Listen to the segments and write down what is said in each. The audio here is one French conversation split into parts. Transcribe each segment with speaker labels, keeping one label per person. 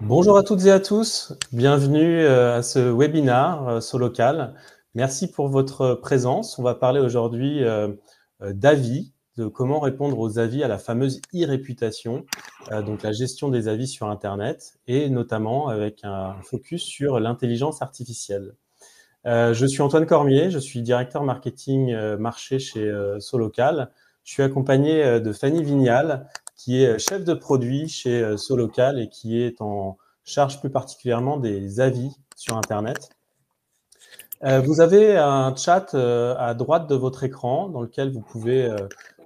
Speaker 1: Bonjour à toutes et à tous, bienvenue à ce webinaire Solocal. Merci pour votre présence. On va parler aujourd'hui d'avis, de comment répondre aux avis à la fameuse e-réputation, donc la gestion des avis sur Internet, et notamment avec un focus sur l'intelligence artificielle. Je suis Antoine Cormier, je suis directeur marketing marché chez Solocal. Je suis accompagné de Fanny Vignal, qui est chef de produit chez Solocal et qui est en charge plus particulièrement des avis sur Internet. Vous avez un chat à droite de votre écran dans lequel vous pouvez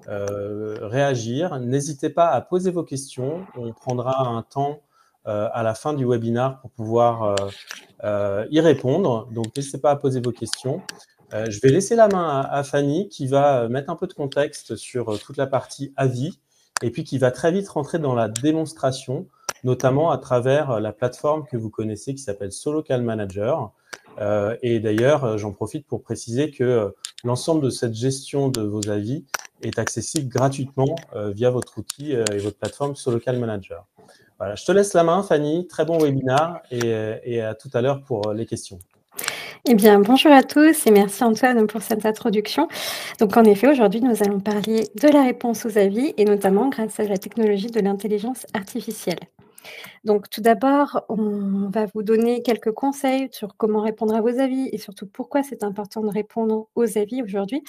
Speaker 1: réagir. N'hésitez pas à poser vos questions. On prendra un temps à la fin du webinaire pour pouvoir y répondre. Donc, n'hésitez pas à poser vos questions. Je vais laisser la main à Fanny qui va mettre un peu de contexte sur toute la partie avis et puis qui va très vite rentrer dans la démonstration, notamment à travers la plateforme que vous connaissez qui s'appelle Solocal Manager. Et d'ailleurs, j'en profite pour préciser que l'ensemble de cette gestion de vos avis est accessible gratuitement via votre outil et votre plateforme Solocal Manager. Voilà, je te laisse la main, Fanny. Très bon webinaire et à tout à l'heure pour les questions.
Speaker 2: Eh bien, bonjour à tous et merci Antoine pour cette introduction. Donc, en effet, aujourd'hui, nous allons parler de la réponse aux avis et notamment grâce à la technologie de l'intelligence artificielle. Donc, tout d'abord, on va vous donner quelques conseils sur comment répondre à vos avis et surtout pourquoi c'est important de répondre aux avis aujourd'hui.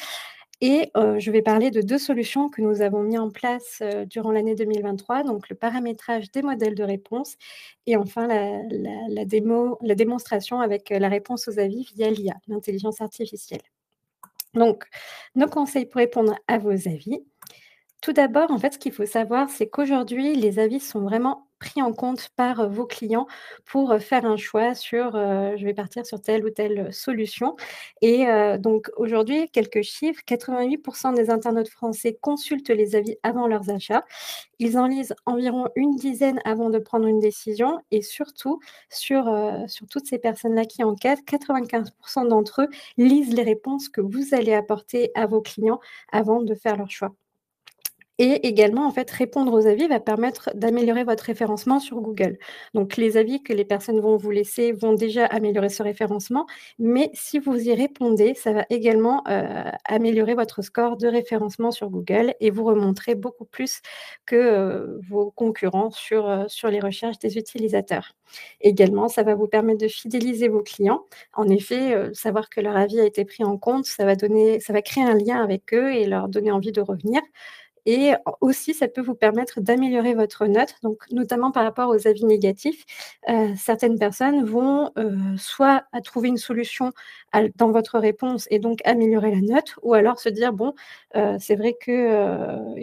Speaker 2: Et je vais parler de 2 solutions que nous avons mis en place, durant l'année 2023, donc le paramétrage des modèles de réponse et enfin la démonstration avec, la réponse aux avis via l'IA, l'intelligence artificielle. Donc nos conseils pour répondre à vos avis. Tout d'abord, en fait, ce qu'il faut savoir, c'est qu'aujourd'hui, les avis sont vraiment pris en compte par, vos clients pour, faire un choix sur, je vais partir sur telle ou telle solution et donc aujourd'hui, quelques chiffres, 88 des internautes français consultent les avis avant leurs achats. Ils en lisent environ une dizaine avant de prendre une décision et surtout sur toutes ces personnes-là qui enquêtent, 95 d'entre eux lisent les réponses que vous allez apporter à vos clients avant de faire leur choix. Et également, en fait, répondre aux avis va permettre d'améliorer votre référencement sur Google. Donc les avis que les personnes vont vous laisser vont déjà améliorer ce référencement, mais si vous y répondez, ça va également, améliorer votre score de référencement sur Google et vous remontrer beaucoup plus que, vos concurrents sur les recherches des utilisateurs. Également, ça va vous permettre de fidéliser vos clients. En effet, savoir que leur avis a été pris en compte, ça va créer un lien avec eux et leur donner envie de revenir. Et aussi, ça peut vous permettre d'améliorer votre note, donc notamment par rapport aux avis négatifs. Certaines personnes vont, soit à trouver une solution dans votre réponse et donc améliorer la note ou alors se dire: «Bon, c'est vrai que,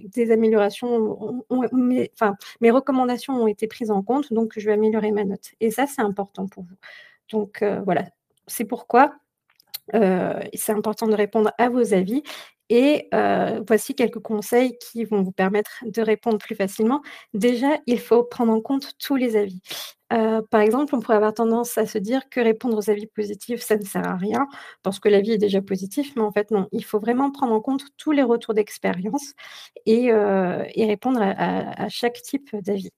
Speaker 2: des améliorations mes recommandations ont été prises en compte, donc je vais améliorer ma note» et ça, c'est important pour vous. Donc voilà, c'est pourquoi c'est important de répondre à vos avis et voici quelques conseils qui vont vous permettre de répondre plus facilement. Déjà, il faut prendre en compte tous les avis. Par exemple, on pourrait avoir tendance à se dire que répondre aux avis positifs, ça ne sert à rien parce que l'avis est déjà positif, mais en fait non. Il faut vraiment prendre en compte tous les retours d'expérience et répondre à chaque type d'avis.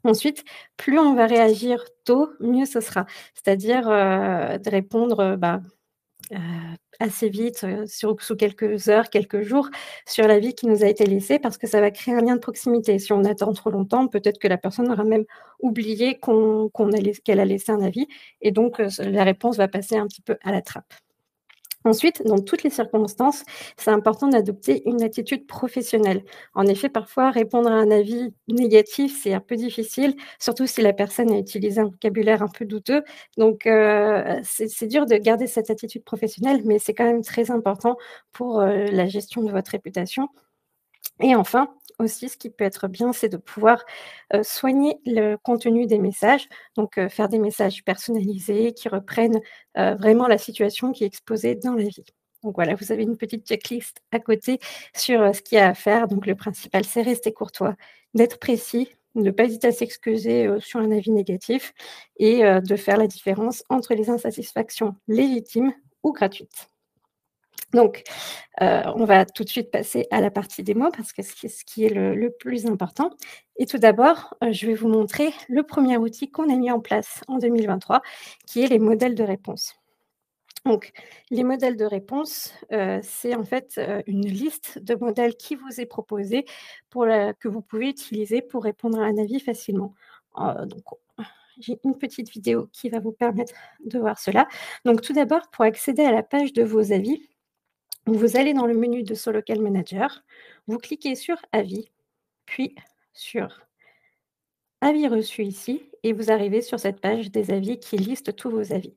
Speaker 2: Ensuite, plus on va réagir tôt, mieux ce sera. C'est-à-dire, de répondre, Heu, assez vite, sous quelques heures, quelques jours, sur l'avis qui nous a été laissé parce que ça va créer un lien de proximité. Si on attend trop longtemps, peut-être que la personne aura même oublié qu'elle a laissé un avis et donc la réponse va passer un petit peu à la trappe. Ensuite, dans toutes les circonstances, c'est important d'adopter une attitude professionnelle. En effet, parfois, répondre à un avis négatif, c'est un peu difficile, surtout si la personne a utilisé un vocabulaire un peu douteux. Donc, c'est dur de garder cette attitude professionnelle, mais c'est quand même très important pour, la gestion de votre réputation. Et enfin, aussi, ce qui peut être bien, c'est de pouvoir, soigner le contenu des messages, donc faire des messages personnalisés qui reprennent, vraiment la situation qui est exposée dans l'avis. Donc voilà, vous avez une petite checklist à côté sur, ce qu'il y a à faire. Donc le principal, c'est rester courtois, d'être précis, ne pas hésiter à s'excuser, sur un avis négatif et de faire la différence entre les insatisfactions légitimes ou gratuites. Donc, on va tout de suite passer à la partie démo parce que ce qui est le plus important. Et tout d'abord, je vais vous montrer le premier outil qu'on a mis en place en 2023, qui est les modèles de réponse. Donc, les modèles de réponse, c'est en fait, une liste de modèles qui vous est proposée que vous pouvez utiliser pour répondre à un avis facilement. Donc, j'ai une petite vidéo qui va vous permettre de voir cela. Donc tout d'abord, pour accéder à la page de vos avis, vous allez dans le menu de Solocal Manager, vous cliquez sur Avis, puis sur Avis reçus ici et vous arrivez sur cette page des avis qui liste tous vos avis.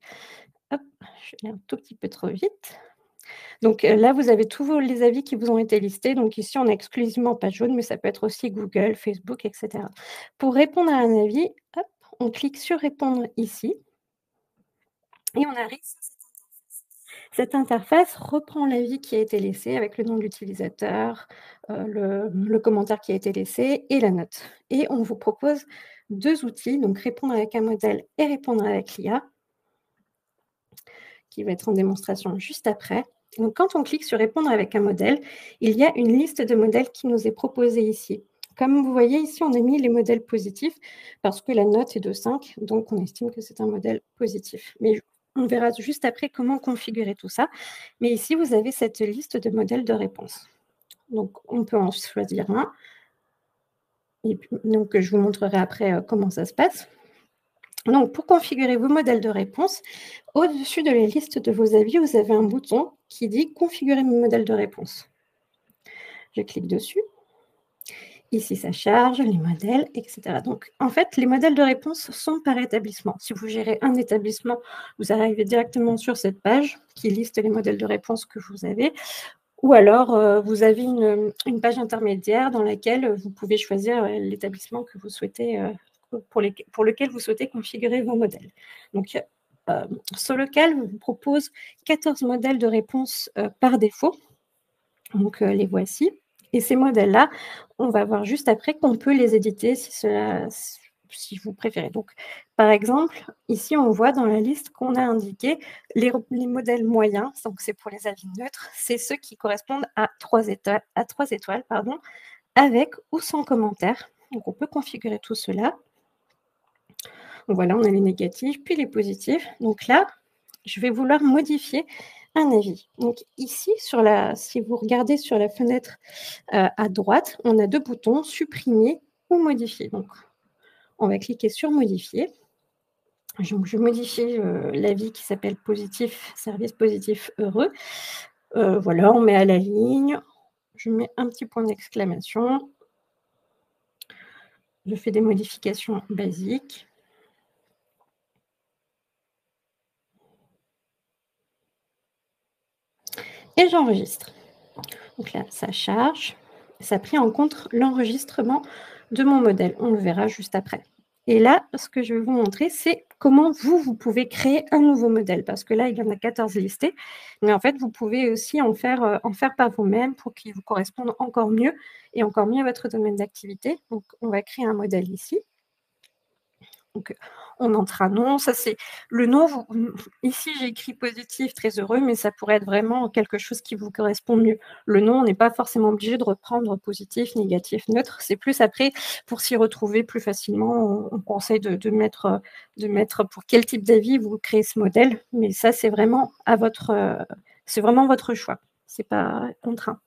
Speaker 2: Hop, je vais aller un tout petit peu trop vite. Donc là, vous avez les avis qui vous ont été listés. Donc ici, on a exclusivement page jaune, mais ça peut être aussi Google, Facebook, et cetera. Pour répondre à un avis, hop, on clique sur Répondre ici et on arrive sur cette interface reprend l'avis qui a été laissé avec le nom de l'utilisateur, le commentaire qui a été laissé et la note. Et on vous propose 2 outils, donc répondre avec un modèle et répondre avec l'IA, qui va être en démonstration juste après. Donc quand on clique sur répondre avec un modèle, il y a une liste de modèles qui nous est proposée ici. Comme vous voyez ici, on a mis les modèles positifs parce que la note est de 5, donc on estime que c'est un modèle positif. Mais on verra juste après comment configurer tout ça. Mais ici, vous avez cette liste de modèles de réponse. Donc, on peut en choisir un. Et puis, donc, je vous montrerai après comment ça se passe. Donc, pour configurer vos modèles de réponse, au-dessus de la liste de vos avis, vous avez un bouton qui dit « Configurer mes modèles de réponse ». Je clique dessus. Ici, ça charge, les modèles, etc. Donc, en fait, les modèles de réponse sont par établissement. Si vous gérez un établissement, vous arrivez directement sur cette page qui liste les modèles de réponse que vous avez. Ou alors, vous avez une page intermédiaire dans laquelle vous pouvez choisir l'établissement que vous souhaitez, pour lequel vous souhaitez configurer vos modèles. Donc, Solocal vous propose 14 modèles de réponse par défaut. Donc, les voici. Et ces modèles-là, on va voir juste après qu'on peut les éditer si vous préférez. Donc, par exemple, ici, on voit dans la liste qu'on a indiqué les modèles moyens, donc c'est pour les avis neutres, c'est ceux qui correspondent à 3 étoiles, avec ou sans commentaire. Donc, on peut configurer tout cela. Donc, voilà, on a les négatifs, puis les positifs. Donc là, je vais vouloir modifier un avis. Donc ici, si vous regardez sur la fenêtre à droite, on a 2 boutons, supprimer ou modifier. Donc, on va cliquer sur modifier. Donc, je modifie l'avis qui s'appelle positif, service positif heureux. Voilà, on met à la ligne. Je mets un petit point d'exclamation. Je fais des modifications basiques. Et j'enregistre. Donc là, ça charge. Ça a pris en compte l'enregistrement de mon modèle. On le verra juste après. Et là, ce que je vais vous montrer, c'est comment vous pouvez créer un nouveau modèle. Parce que là, il y en a 14 listés. Mais en fait, vous pouvez aussi en faire par vous-même pour qu'il vous corresponde encore mieux et encore mieux à votre domaine d'activité. Donc, on va créer un modèle ici. Donc, on entre un nom. Ça, c'est le nom. Ici, j'ai écrit positif, très heureux, mais ça pourrait être vraiment quelque chose qui vous correspond mieux. Le nom, on n'est pas forcément obligé de reprendre positif, négatif, neutre. C'est plus après, pour s'y retrouver plus facilement, on conseille de mettre pour quel type d'avis vous créez ce modèle. Mais ça, c'est vraiment votre choix. C'est pas contraint.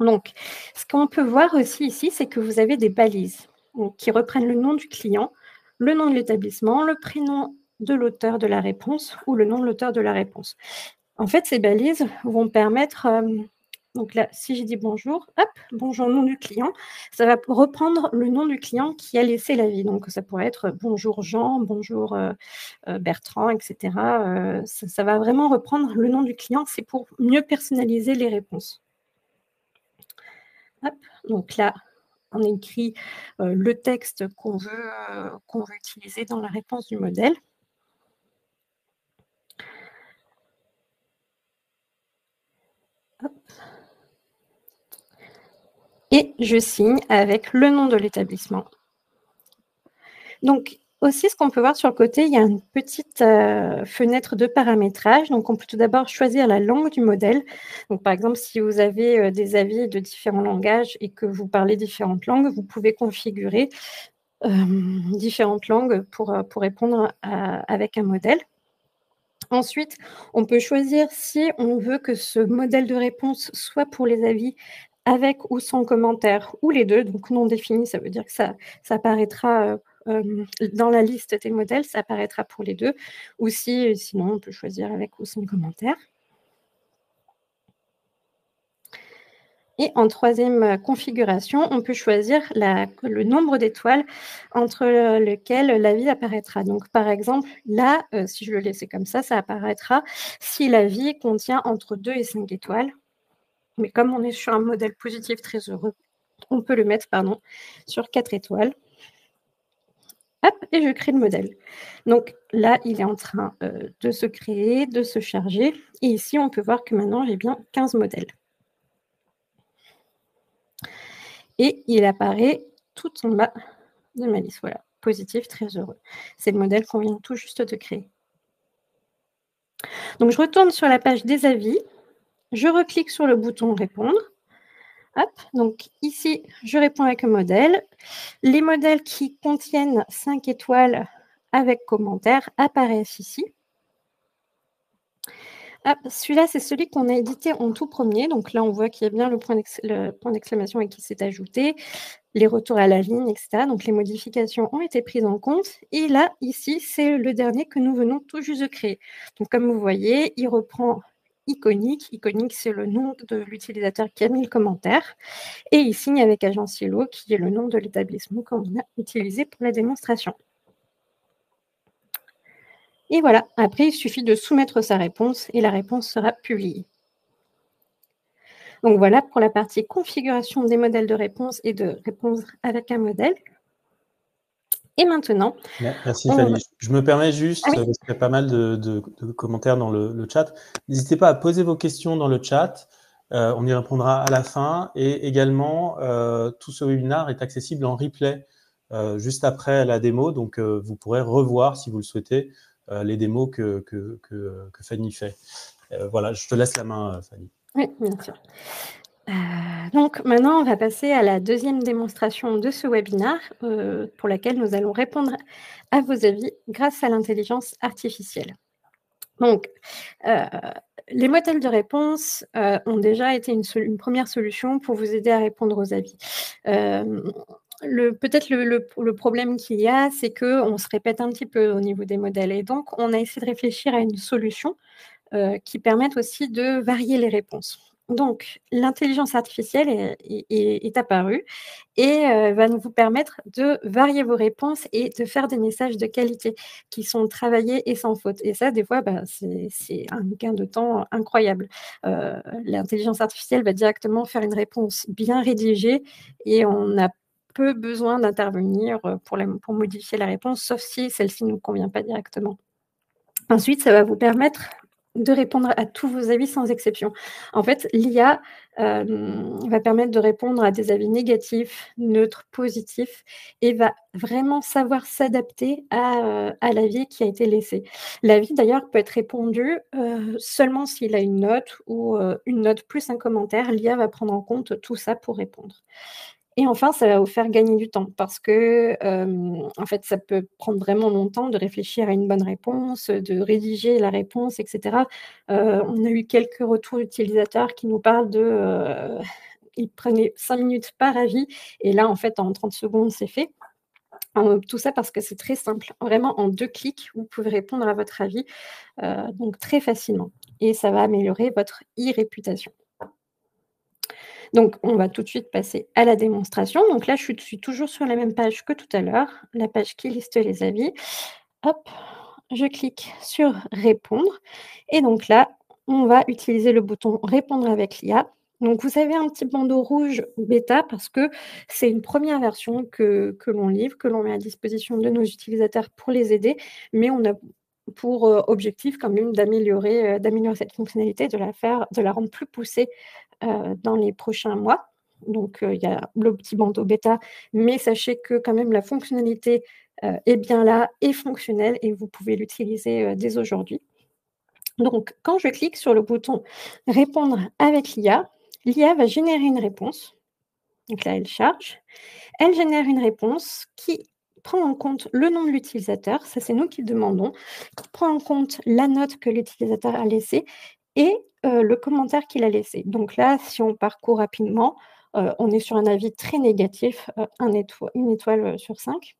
Speaker 2: Donc, ce qu'on peut voir aussi ici, c'est que vous avez des balises qui reprennent le nom du client, le nom de l'établissement, le prénom de l'auteur de la réponse ou le nom de l'auteur de la réponse. En fait, ces balises vont permettre, donc là, si j'ai dit bonjour, hop, bonjour, nom du client, ça va reprendre le nom du client qui a laissé l'avis. Donc, ça pourrait être bonjour Jean, bonjour Bertrand, etc. Ça va vraiment reprendre le nom du client. C'est pour mieux personnaliser les réponses. Hop, donc là, on écrit le texte qu'on veut utiliser dans la réponse du modèle. Hop. Et je signe avec le nom de l'établissement. Donc, Aussi, ce qu'on peut voir sur le côté, il y a une petite fenêtre de paramétrage. Donc, on peut tout d'abord choisir la langue du modèle. Donc, par exemple, si vous avez des avis de différents langages et que vous parlez différentes langues, vous pouvez configurer différentes langues pour répondre avec un modèle. Ensuite, on peut choisir si on veut que ce modèle de réponse soit pour les avis avec ou sans commentaire ou les 2. Donc non défini, ça veut dire que ça apparaîtra, dans la liste des modèles, ça apparaîtra pour les 2 ou sinon on peut choisir avec ou sans commentaire. Et en troisième configuration, on peut choisir le nombre d'étoiles entre lequel l'avis apparaîtra. Donc, par exemple, là, si je le laissais comme ça apparaîtra si l'avis contient entre 2 et 5 étoiles. Mais comme on est sur un modèle positif très heureux, on peut le mettre sur 4 étoiles. Hop, et je crée le modèle. Donc là, il est en train de se créer, de se charger. Et ici, on peut voir que maintenant, j'ai bien 15 modèles. Et il apparaît tout en bas de ma liste. Voilà, positif, très heureux. C'est le modèle qu'on vient tout juste de créer. Donc, je retourne sur la page des avis. Je reclique sur le bouton « Répondre ». Hop, donc ici, je réponds avec un modèle. Les modèles qui contiennent 5 étoiles avec commentaire apparaissent ici. Celui-là, c'est celui qu'on a édité en tout premier. Donc là, on voit qu'il y a bien le point d'exclamation qui s'est ajouté, les retours à la ligne, etc. Donc les modifications ont été prises en compte. Et là, ici, c'est le dernier que nous venons tout juste de créer. Donc comme vous voyez, il reprend Iconic. Iconic, c'est le nom de l'utilisateur qui a mis le commentaire. Et il signe avec Agent Silo, qui est le nom de l'établissement qu'on a utilisé pour la démonstration. Et voilà, après, il suffit de soumettre sa réponse et la réponse sera publiée. Donc voilà pour la partie configuration des modèles de réponse et de répondre avec un modèle. Et maintenant…
Speaker 1: Merci Fanny. Je me permets juste,
Speaker 2: Ah oui.
Speaker 1: parce qu'il y a pas mal de commentaires dans le chat, n'hésitez pas à poser vos questions dans le chat, on y répondra à la fin, et également, tout ce webinaire est accessible en replay juste après la démo, donc vous pourrez revoir, si vous le souhaitez, les démos que Fanny fait. Voilà, je te laisse la main, Fanny.
Speaker 2: Oui, bien sûr. Donc maintenant, on va passer à la deuxième démonstration de ce webinaire, pour laquelle nous allons répondre à vos avis grâce à l'intelligence artificielle. Donc, les modèles de réponse ont déjà été une première solution pour vous aider à répondre aux avis. Peut-être le problème qu'il y a, c'est qu'on se répète un petit peu au niveau des modèles. Et donc, on a essayé de réfléchir à une solution qui permette aussi de varier les réponses. Donc, l'intelligence artificielle est apparue et va vous permettre de varier vos réponses et de faire des messages de qualité qui sont travaillés et sans faute. Et ça, des fois, c'est un gain de temps incroyable. L'intelligence artificielle va directement faire une réponse bien rédigée et on a peu besoin d'intervenir pour modifier la réponse, sauf si celle-ci ne nous convient pas directement. Ensuite, ça va vous permettre de répondre à tous vos avis sans exception. En fait, l'IA va permettre de répondre à des avis négatifs, neutres, positifs et va vraiment savoir s'adapter à l'avis qui a été laissé. L'avis, d'ailleurs, peut être répondu seulement s'il a une note ou une note plus un commentaire. L'IA va prendre en compte tout ça pour répondre. Et enfin, ça va vous faire gagner du temps parce que, en fait, ça peut prendre vraiment longtemps de réfléchir à une bonne réponse, de rédiger la réponse et cetera. On a eu quelques retours utilisateurs qui nous parlent ils prenaient 5 minutes par avis et là, en fait, en 30 secondes, c'est fait. Tout ça parce que c'est très simple. Vraiment, en 2 clics, vous pouvez répondre à votre avis, donc très facilement et ça va améliorer votre e-réputation. Donc, on va tout de suite passer à la démonstration. Donc là, je suis toujours sur la même page que tout à l'heure, la page qui liste les avis. Hop, je clique sur « Répondre » et donc là, on va utiliser le bouton « Répondre avec l'IA ». Donc, vous avez un petit bandeau rouge bêta parce que c'est une première version que l'on livre, que l'on met à disposition de nos utilisateurs pour les aider, mais on a pour objectif quand même d'améliorer cette fonctionnalité, de la rendre plus poussée dans les prochains mois. Donc, il y a le petit bandeau bêta, mais sachez que quand même la fonctionnalité, est bien là et fonctionnelle et vous pouvez l'utiliser, dès aujourd'hui. Donc, quand je clique sur le bouton «Répondre avec l'IA va générer une réponse». Donc là, elle charge. Elle génère une réponse qui prend en compte le nom de l'utilisateur, ça c'est nous qui le demandons, qui prend en compte la note que l'utilisateur a laissée et le commentaire qu'il a laissé. Donc là, si on parcourt rapidement, on est sur un avis très négatif, 1 étoile, sur 5.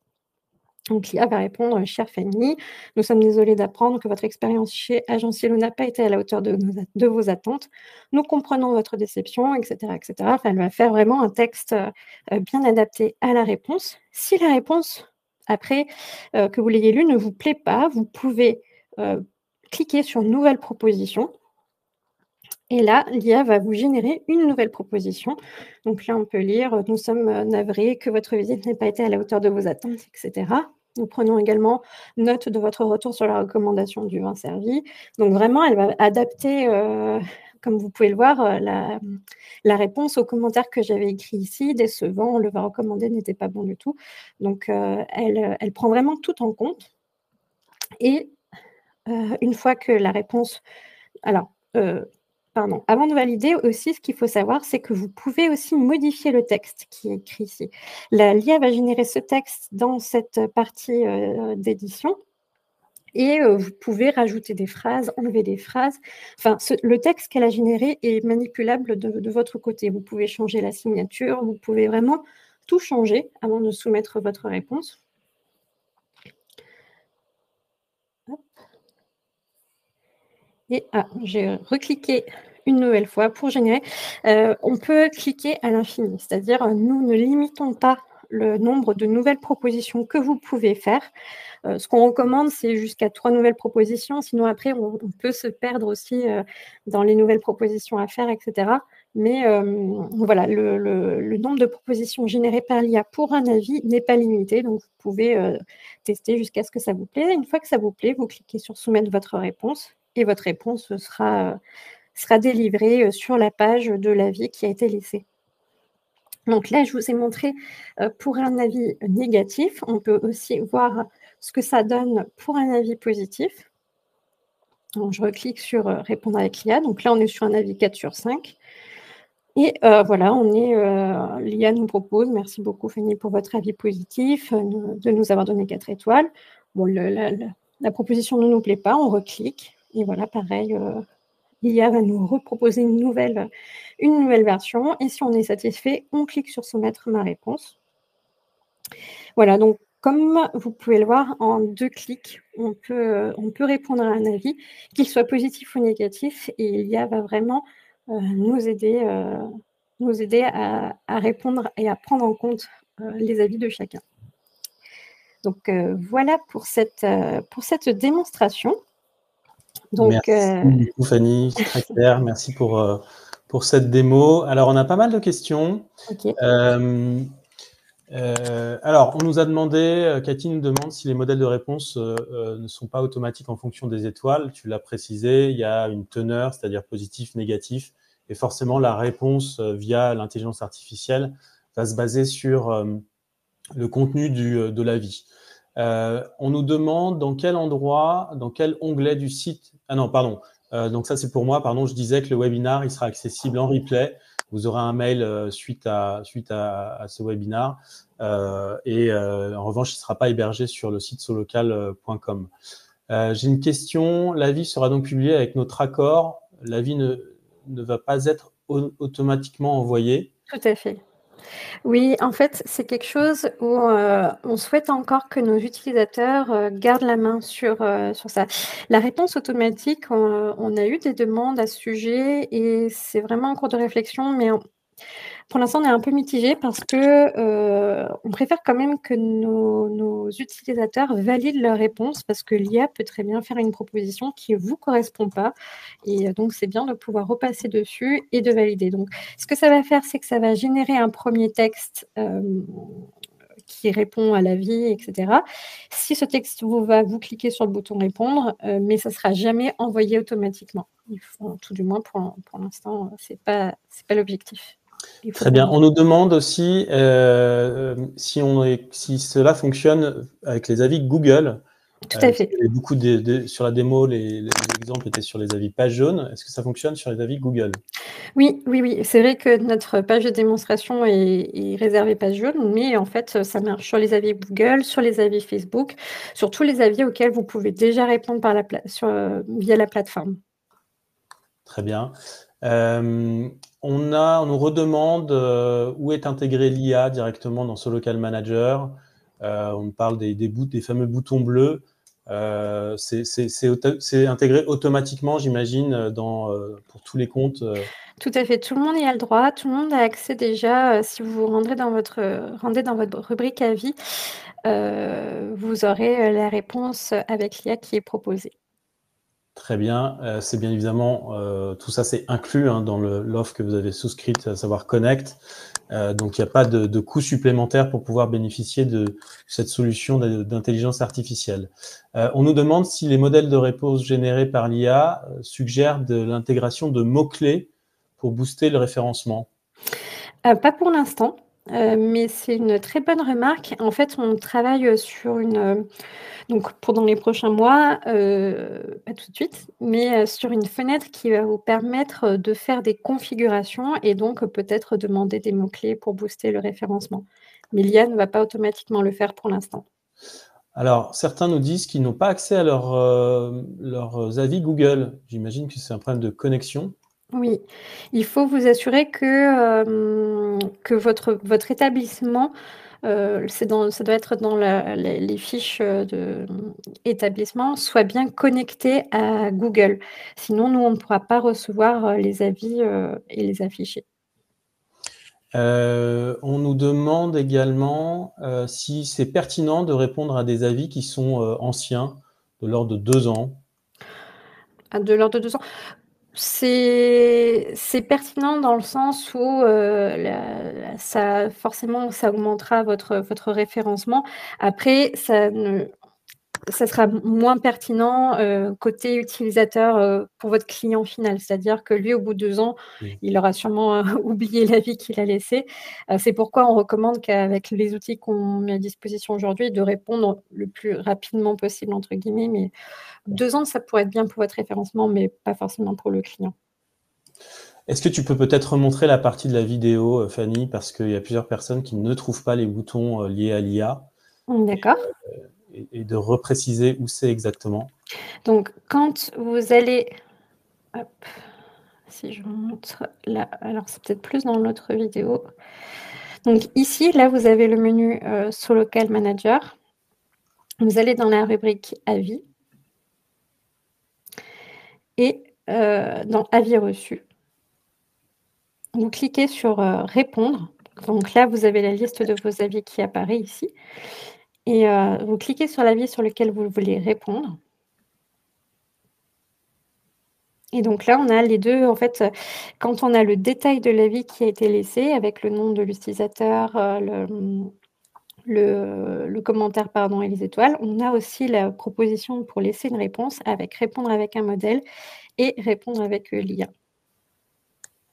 Speaker 2: Donc l'IA va répondre: «Chère Fanny, nous sommes désolés d'apprendre que votre expérience chez Agence Cielo n'a pas été à la hauteur de vos attentes. Nous comprenons votre déception» et cetera et cetera. Enfin, elle va faire vraiment un texte, bien adapté à la réponse. Si la réponse après, que vous l'ayez lue ne vous plaît pas, vous pouvez, cliquer sur «Nouvelle proposition» et là, l'IA va vous générer une nouvelle proposition. Donc là, on peut lire, «Nous sommes, navrés que votre visite n'ait pas été à la hauteur de vos attentes» et cetera. Nous prenons également note de votre retour sur la recommandation du vin servi. Donc vraiment, elle va adapter, comme vous pouvez le voir, la réponse aux commentaires que j'avais écrits ici: «Décevant, le vin recommandé n'était pas bon du tout». Donc elle prend vraiment tout en compte et une fois que la réponse alors, pardon, avant de valider aussi, ce qu'il faut savoir, c'est que vous pouvez aussi modifier le texte qui est écrit ici. L'IA va générer ce texte dans cette partie, d'édition et vous pouvez rajouter des phrases, enlever des phrases. Enfin, le texte qu'elle a généré est manipulable de votre côté. Vous pouvez changer la signature, vous pouvez vraiment tout changer avant de soumettre votre réponse. Et j'ai recliqué une nouvelle fois pour générer. On peut cliquer à l'infini, c'est-à-dire, nous ne limitons pas le nombre de nouvelles propositions que vous pouvez faire. Ce qu'on recommande, c'est jusqu'à 3 nouvelles propositions, sinon après on peut se perdre aussi, dans les nouvelles propositions à faire et cetera. Mais, voilà, le nombre de propositions générées par l'IA pour un avis n'est pas limité, donc vous pouvez, tester jusqu'à ce que ça vous plaise. Une fois que ça vous plaît, vous cliquez sur «Soumettre votre réponse» et votre réponse sera délivrée, sur la page de l'avis qui a été laissé. Donc là, je vous ai montré, pour un avis négatif. On peut aussi voir ce que ça donne pour un avis positif. Donc je reclique sur, «Répondre avec l'IA». Donc là, on est sur un avis 4 sur 5 et voilà, l'IA nous propose: «Merci beaucoup Fanny pour votre avis positif, de nous avoir donné 4 étoiles». Bon, la proposition ne nous plaît pas, on reclique et voilà, pareil, l'IA va nous reproposer une nouvelle version et si on est satisfait, on clique sur «Soumettre ma réponse». Voilà, donc comme vous pouvez le voir, en 2 clics, on peut répondre à un avis, qu'il soit positif ou négatif et l'IA va vraiment, nous aider à répondre et à prendre en compte, les avis de chacun. Donc voilà pour cette démonstration. Donc
Speaker 1: Merci beaucoup Fanny, c'est très clair. Merci pour cette démo. Alors, on a pas mal de questions.
Speaker 2: OK.
Speaker 1: Alors, on nous a demandé, Cathy nous demande si les modèles de réponse ne sont pas automatiques en fonction des étoiles. Tu l'as précisé, il y a une teneur, c'est-à-dire positif, négatif, et forcément la réponse via l'intelligence artificielle va se baser sur le contenu de l'avis. On nous demande dans quel endroit, dans quel onglet du site. Ah non, pardon. Donc ça c'est pour moi. Pardon, je disais que le webinar il sera accessible en replay. Vous aurez un mail suite à ce webinar et en revanche il ne sera pas hébergé sur le site solocal.com. J'ai une question. L'avis sera donc publié avec notre accord. L'avis ne va pas être automatiquement envoyé.
Speaker 2: Tout à fait. Oui, en fait, c'est quelque chose où, on souhaite encore que nos utilisateurs, gardent la main sur ça. La réponse automatique, on a eu des demandes à ce sujet et c'est vraiment en cours de réflexion, mais pour l'instant, on est un peu mitigés parce que, on préfère quand même que nos utilisateurs valident leur réponse parce que l'IA peut très bien faire une proposition qui ne vous correspond pas et donc c'est bien de pouvoir repasser dessus et de valider. Donc ce que ça va faire, c'est que ça va générer un premier texte, qui répond à l'avis et cetera. Si ce texte vous va, vous cliquez sur le bouton «Répondre», mais ça ne sera jamais envoyé automatiquement. Tout du moins pour l'instant, c'est pas l'objectif. Il faut
Speaker 1: Très bien.
Speaker 2: qu'on
Speaker 1: On nous demande aussi si cela fonctionne avec les avis Google.
Speaker 2: tout à
Speaker 1: Parce
Speaker 2: fait.
Speaker 1: qu'il y avait beaucoup sur la démo, les exemples étaient sur les avis pages jaunes. Est-ce que ça fonctionne sur les avis Google?
Speaker 2: Oui, oui, oui, c'est vrai que notre page de démonstration est réservée page jaune, mais en fait, ça marche sur les avis Google, sur les avis Facebook, sur tous les avis auxquels vous pouvez déjà répondre par la pla sur, via la plateforme.
Speaker 1: Très bien. On nous redemande où est intégré l'IA directement dans ce local manager. On parle des fameux boutons bleus. C'est intégré automatiquement, j'imagine, pour tous les comptes.
Speaker 2: Tout à fait, tout le monde y a le droit, tout le monde a accès déjà, si vous vous rendez dans votre rubrique avis, vous aurez, la réponse avec l'IA qui est proposée.
Speaker 1: Très bien. C'est bien évidemment, tout ça, c'est inclus dans l'offre que vous avez souscrite, à savoir Connect. Donc, il n'y a pas de coût supplémentaire pour pouvoir bénéficier de cette solution d'intelligence artificielle. On nous demande si les modèles de réponse générés par l'IA suggèrent de l'intégration de mots-clés pour booster le référencement.
Speaker 2: Pas pour l'instant, mais c'est une très bonne remarque. En fait, on travaille, sur donc pour dans les prochains mois, pas tout de suite, mais, sur une fenêtre qui va vous permettre, de faire des configurations et donc, peut-être demander des mots-clés pour booster le référencement. Mais l'IA ne va pas automatiquement le faire pour l'instant.
Speaker 1: Alors, certains nous disent qu'ils n'ont pas accès à leurs avis Google. J'imagine que c'est un problème de connexion.
Speaker 2: Oui, il faut vous assurer que votre établissement, ça doit être dans les fiches, établissement, soit bien connecté à Google. Sinon, nous, on ne pourra pas recevoir, les avis, et les afficher.
Speaker 1: On nous demande également si c'est pertinent de répondre à des avis qui sont anciens, de l'ordre de 2 ans.
Speaker 2: À de l'ordre de 2 ans. C'est pertinent dans le sens où, ça forcément, ça augmentera votre référencement. Après, ça sera moins pertinent, côté utilisateur, pour votre client final. C'est-à-dire que lui, au bout de 2 ans,
Speaker 1: Oui.
Speaker 2: il aura sûrement, oublié l'avis qu'il a laissé. C'est pourquoi on recommande qu'avec les outils qu'on met à disposition aujourd'hui, de répondre le plus «rapidement possible» entre guillemets, mais 2 ans, ça pourrait être bien pour votre référencement, mais pas forcément pour le client.
Speaker 1: Est-ce que tu peux peut-être remontrer la partie de la vidéo, Fanny, parce qu'il y a plusieurs personnes qui ne trouvent pas les boutons liés à l'IA,
Speaker 2: Mmh, d'accord.
Speaker 1: et de repréciser où c'est exactement.
Speaker 2: Donc quand vous allez hop, si je remonte là, alors c'est peut-être plus dans l'autre vidéo. Donc ici, là, vous avez le menu, sur Local Manager. Vous allez dans la rubrique avis et dans avis reçus. Vous cliquez sur, répondre. Donc là, vous avez la liste de vos avis qui apparaît ici et vous cliquez sur l'avis sur lequel vous voulez répondre. Et donc là, on a les 2 en fait, quand on a le détail de l'avis qui a été laissé avec le nom de l'utilisateur, le commentaire pardon et les étoiles, on a aussi la proposition pour laisser une réponse avec répondre avec un modèle et répondre avec, l'IA.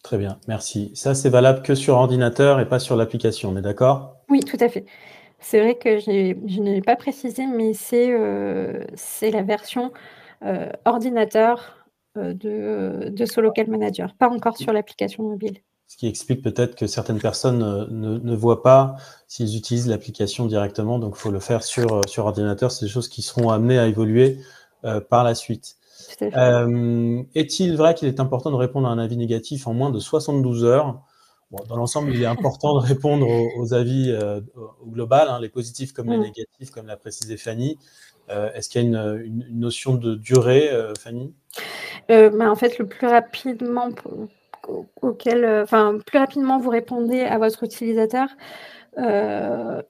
Speaker 1: Très bien, merci. Ça, c'est valable que sur ordinateur et pas sur l'application, on est d'accord?
Speaker 2: Oui, tout à fait. C'est vrai que je n'ai pas précisé, mais c'est la version, ordinateur, de ce Local Manager, pas encore sur l'application mobile.
Speaker 1: Ce qui explique peut-être que certaines personnes ne voient pas s'ils utilisent l'application directement, donc il faut le faire sur ordinateur. C'est des choses qui seront amenées à évoluer par la suite.
Speaker 2: Tout à fait.
Speaker 1: Est-il vrai qu'il est important de répondre à un avis négatif en moins de 72 heures? Bon, dans l'ensemble, il est important de répondre aux avis au global, les positifs comme les
Speaker 2: Mmh.
Speaker 1: négatifs, comme l'a précisé Fanny. Est-ce qu'il y a une notion de durée, Fanny?
Speaker 2: Bah, en fait, le plus rapidement plus rapidement vous répondez à votre utilisateur, heu,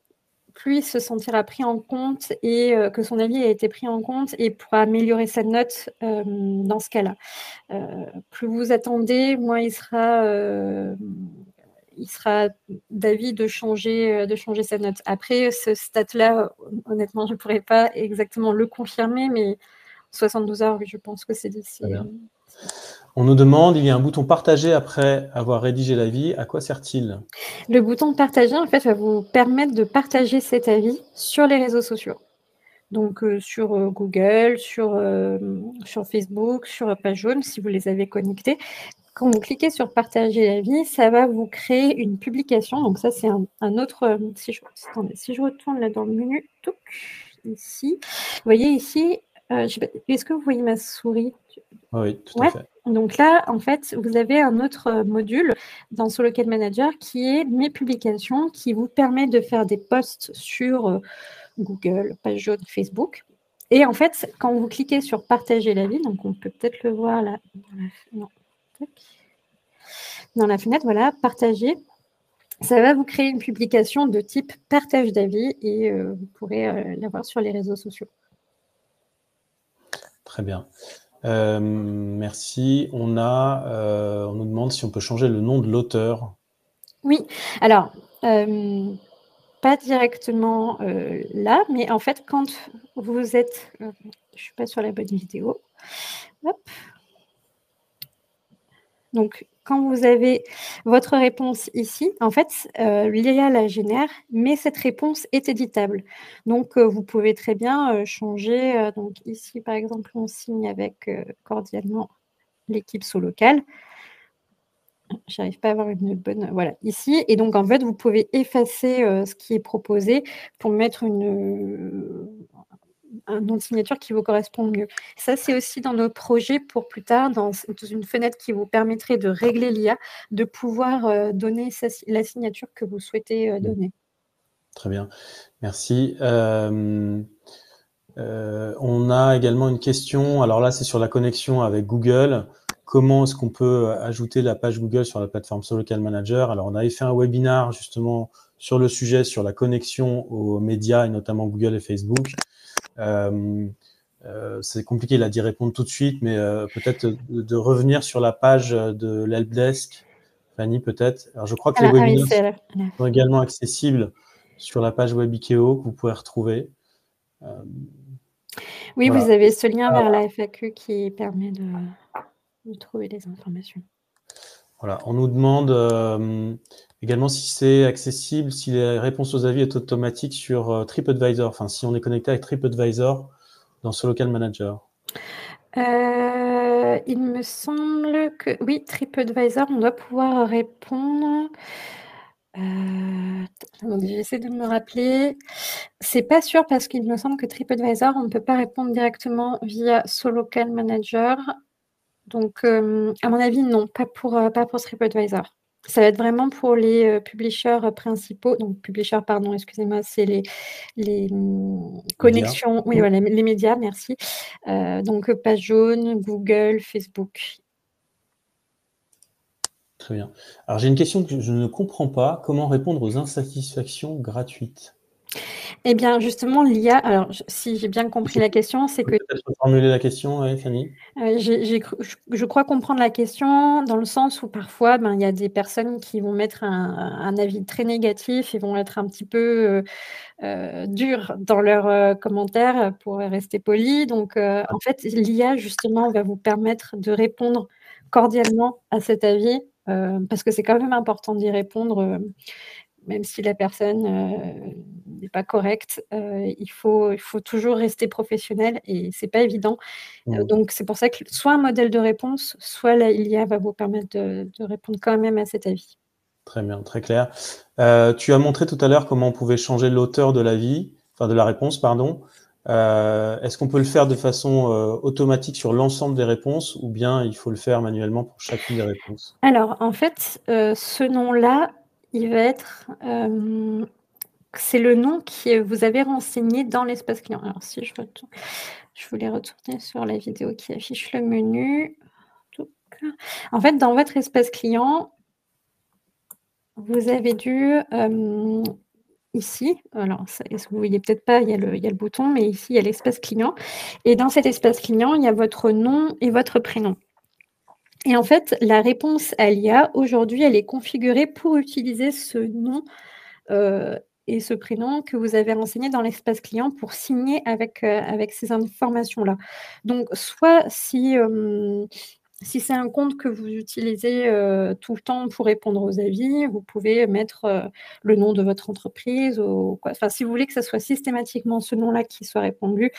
Speaker 2: plus il se sentira pris en compte et que son avis a été pris en compte et pourra améliorer sa note, dans ce cas-là. Plus vous attendez, moins il sera d'avis de changer sa note. Après ce stade-là, honnêtement, je ne pourrais pas exactement le confirmer, mais 72 heures, oui, je pense que c'est
Speaker 1: Très
Speaker 2: c'est
Speaker 1: bien. On nous demande, il y a un bouton partager après avoir rédigé l'avis, à quoi sert-il?
Speaker 2: Le bouton partager, en fait, va vous permettre de partager cet avis sur les réseaux sociaux. Donc, sur, Google, sur Facebook, sur page jaune, si vous les avez connectés. Quand vous cliquez sur partager l'avis, ça va vous créer une publication. Donc ça, c'est un autre, si je retourne là dans le menu, touc, ici. Vous voyez ici, je sais pas, est-ce que vous voyez ma souris?
Speaker 1: Oui, tout à
Speaker 2: Ouais.
Speaker 1: fait.
Speaker 2: Donc là, en fait, vous avez un autre, module dans Solocal Manager qui est mes publications, qui vous permet de faire des posts sur, Google, page jaune, Facebook. Et en fait, quand vous cliquez sur partager l'avis, donc on peut peut-être le voir là dans la fenêtre, voilà, partager. Ça va vous créer une publication de type partage d'avis et vous pourrez l'avoir sur les réseaux sociaux.
Speaker 1: Très bien. Merci. On nous demande si on peut changer le nom de l'auteur.
Speaker 2: Oui, alors, pas directement là, mais en fait, quand vous êtes... je ne suis pas sur la bonne vidéo. Hop. Donc, quand vous avez votre réponse ici, en fait, l'IA la génère, mais cette réponse est éditable. Donc, vous pouvez très bien changer. Donc, ici, par exemple, on signe avec cordialement l'équipe Solocal. J'arrive pas à avoir une bonne... Voilà, ici. Et donc, en fait, vous pouvez effacer ce qui est proposé pour mettre un nom de signature qui vous correspond mieux. Ça, c'est aussi dans nos projets pour plus tard, dans une fenêtre qui vous permettrait de régler l'IA, de pouvoir donner la signature que vous souhaitez donner.
Speaker 1: Très bien, merci. On a également une question, alors là c'est sur la connexion avec Google. Comment est-ce qu'on peut ajouter la page Google sur la plateforme Solocal Manager? Alors on avait fait un webinar justement sur le sujet, sur la connexion aux médias et notamment Google et Facebook. C'est compliqué là d'y répondre tout de suite, mais peut-être de revenir sur la page de l'helpdesk. Fanny, peut-être. Alors je crois que les webinaires sont également accessibles sur la page Webikeo que vous pouvez retrouver.
Speaker 2: Oui,
Speaker 1: Voilà.
Speaker 2: vous avez ce lien vers la FAQ qui permet de trouver les informations.
Speaker 1: Voilà. On nous demande également si c'est accessible, si les réponses aux avis est automatique sur TripAdvisor, enfin si on est connecté avec TripAdvisor dans Solocal Manager.
Speaker 2: Il me semble que oui, TripAdvisor, on doit pouvoir répondre. J'essaie de me rappeler. C'est pas sûr parce qu'il me semble que TripAdvisor, on ne peut pas répondre directement via Solocal Manager. Donc, à mon avis, non, pas pour TripAdvisor. Ça va être vraiment pour les publishers principaux. Donc, publishers, pardon, excusez-moi, c'est les connexions. Oui, voilà, les médias, merci. Donc, page jaune, Google, Facebook.
Speaker 1: Très bien. Alors, j'ai une question que je ne comprends pas. Comment répondre aux insatisfactions gratuites?
Speaker 2: Eh bien, justement, l'IA, alors, si j'ai bien compris la question, c'est que...
Speaker 1: Peut-être reformuler la question, Fanny?
Speaker 2: Je crois comprendre la question dans le sens où parfois, il y a des personnes qui vont mettre un avis très négatif et vont être un petit peu dures dans leurs commentaires pour rester polis. Donc, en fait, l'IA, justement, va vous permettre de répondre cordialement à cet avis parce que c'est quand même important d'y répondre, même si la personne n'est pas correcte. Il faut toujours rester professionnel et c'est pas évident. Donc c'est pour ça que soit un modèle de réponse, soit l'IA va vous permettre de répondre quand même à cet avis.
Speaker 1: Très bien, très clair. Tu as montré tout à l'heure comment on pouvait changer l'auteur de l'avis, enfin de la réponse, pardon. Est-ce qu'on peut le faire de façon automatique sur l'ensemble des réponses ou bien il faut le faire manuellement pour chacune des réponses?
Speaker 2: Alors en fait, ce nom-là, il va être, c'est le nom que vous avez renseigné dans l'espace client. Alors si je voulais retourner sur la vidéo qui affiche le menu. En fait, dans votre espace client, vous avez dû, ici, alors est-ce que vous voyez peut-être pas, il y a le bouton, mais ici, il y a l'espace client et dans cet espace client, il y a votre nom et votre prénom et en fait, la réponse à l'IA, aujourd'hui, elle est configurée pour utiliser ce nom, et ce prénom que vous avez renseigné dans l'espace client pour signer avec ces informations-là. Donc soit si, Si c'est un compte que vous utilisez, tout le temps pour répondre aux avis, vous pouvez mettre, le nom de votre entreprise ou quoi. Enfin, si vous voulez que ça soit systématiquement ce nom-là qui soit répondu,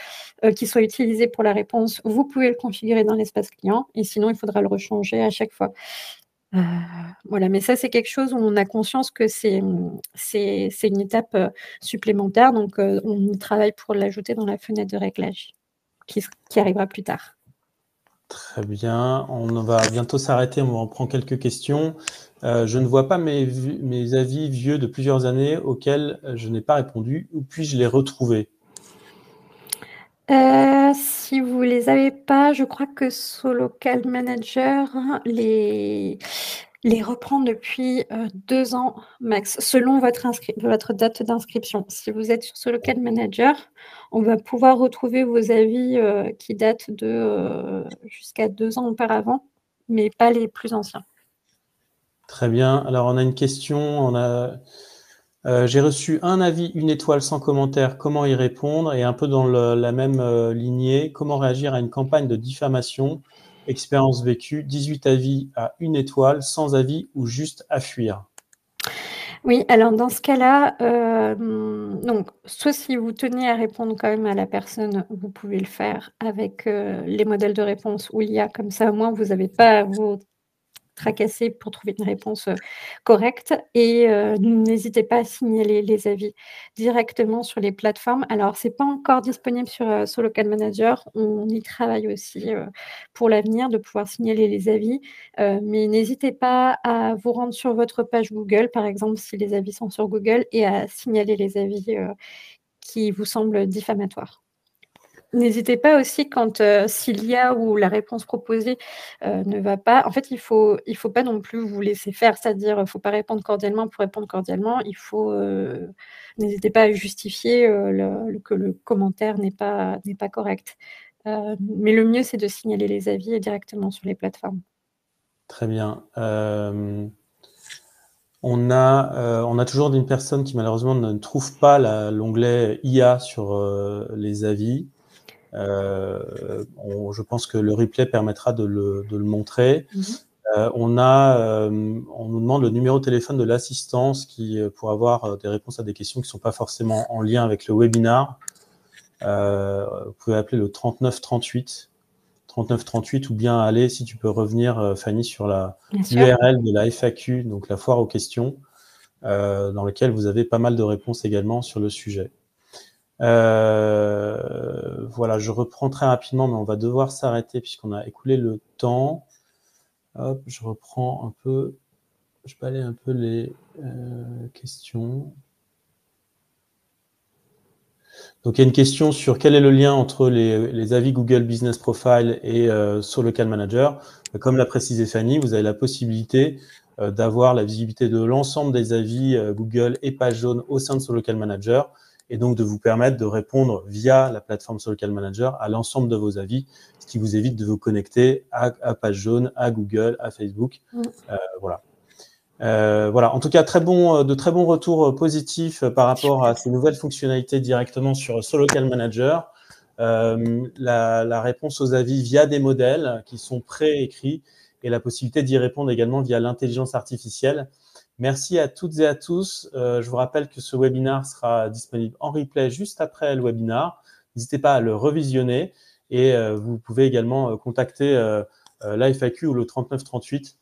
Speaker 2: qui soit utilisé pour la réponse, vous pouvez le configurer dans l'espace client et sinon il faudra le rechanger à chaque fois. Heu, voilà, mais ça, c'est quelque chose où on a conscience que c'est une étape, supplémentaire donc on y travaille pour l'ajouter dans la fenêtre de réglage qui arrivera plus tard.
Speaker 1: Très bien, on va bientôt s'arrêter, on reprend quelques questions. Je ne vois pas mes avis vieux de plusieurs années auxquels je n'ai pas répondu. Où puis-je les retrouver?
Speaker 2: Si vous les avez pas, je crois que Solocal Manager les reprend depuis, 2 ans max, selon votre date d'inscription. Si vous êtes sur Solocal Manager, on va pouvoir retrouver vos avis, qui datent de, jusqu'à 2 ans auparavant, mais pas les plus anciens.
Speaker 1: Très bien. Alors, on a une question. J'ai reçu un avis, une étoile sans commentaire. Comment y répondre? Et un peu dans la même lignée, comment réagir à une campagne de diffamation? Expérience vécue, 18 avis à une étoile, sans avis ou juste à fuir.
Speaker 2: Oui, alors dans ce cas-là, donc soit si vous tenez à répondre quand même à la personne, vous pouvez le faire avec, les modèles de réponse ou l'IA, comme ça au moins vous avez pas à vous tracasser pour trouver une réponse, correcte et n'hésitez pas à signaler les avis directement sur les plateformes. Alors c'est pas encore disponible sur, Solocal Manager, on y travaille aussi, pour l'avenir de pouvoir signaler les avis, mais n'hésitez pas à vous rendre sur votre page Google, par exemple, si les avis sont sur Google et à signaler les avis, qui vous semblent diffamatoires. N'hésitez pas aussi quand, si l'IA ou la réponse proposée, ne va pas en fait, il faut pas non plus vous laisser faire. C'est-à-dire, faut pas répondre cordialement pour répondre cordialement. N'hésitez pas à justifier, que le commentaire n'est pas correct. Mais le mieux, c'est de signaler les avis directement sur les plateformes.
Speaker 1: Très bien. On a toujours une personne qui malheureusement ne trouve pas l'onglet IA sur les avis. Je pense que le replay permettra de le montrer.
Speaker 2: Mmh mh.
Speaker 1: On nous demande le numéro de téléphone de l'assistance pour avoir des réponses à des questions qui ne sont pas forcément en lien avec le webinar. Vous pouvez appeler le 3938 ou bien aller, si tu peux revenir, Fanny, sur
Speaker 2: Bien sûr.
Speaker 1: l'URL de la FAQ, donc la foire aux questions, dans laquelle vous avez pas mal de réponses également sur le sujet. Voilà, je reprends très rapidement, mais on va devoir s'arrêter puisqu'on a écoulé le temps. Hop, je reprends un peu, je balaye un peu les questions. Donc, il y a une question sur quel est le lien entre les avis Google Business Profile et Solocal Manager. Comme l'a précisé Fanny, vous avez la possibilité d'avoir la visibilité de l'ensemble des avis Google et page jaune au sein de Solocal Manager et donc de vous permettre de répondre via la plateforme Solocal Manager à l'ensemble de vos avis, ce qui vous évite de vous connecter à page jaune, à Google, à Facebook. Voilà. Voilà, en tout cas, de très bons retours positifs par rapport à ces nouvelles fonctionnalités directement sur Solocal Manager. La réponse aux avis via des modèles qui sont préécrits et la possibilité d'y répondre également via l'intelligence artificielle. Merci à toutes et à tous. Je vous rappelle que ce webinaire sera disponible en replay juste après le webinaire. N'hésitez pas à le revisionner et vous pouvez également contacter l'AFAQ ou le 3938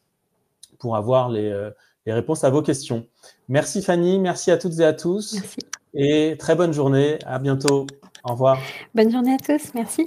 Speaker 1: pour avoir les réponses à vos questions. Merci Fanny, merci à toutes et à tous
Speaker 2: Merci.
Speaker 1: et très bonne journée. À bientôt. Au revoir.
Speaker 2: Bonne journée à tous. Merci.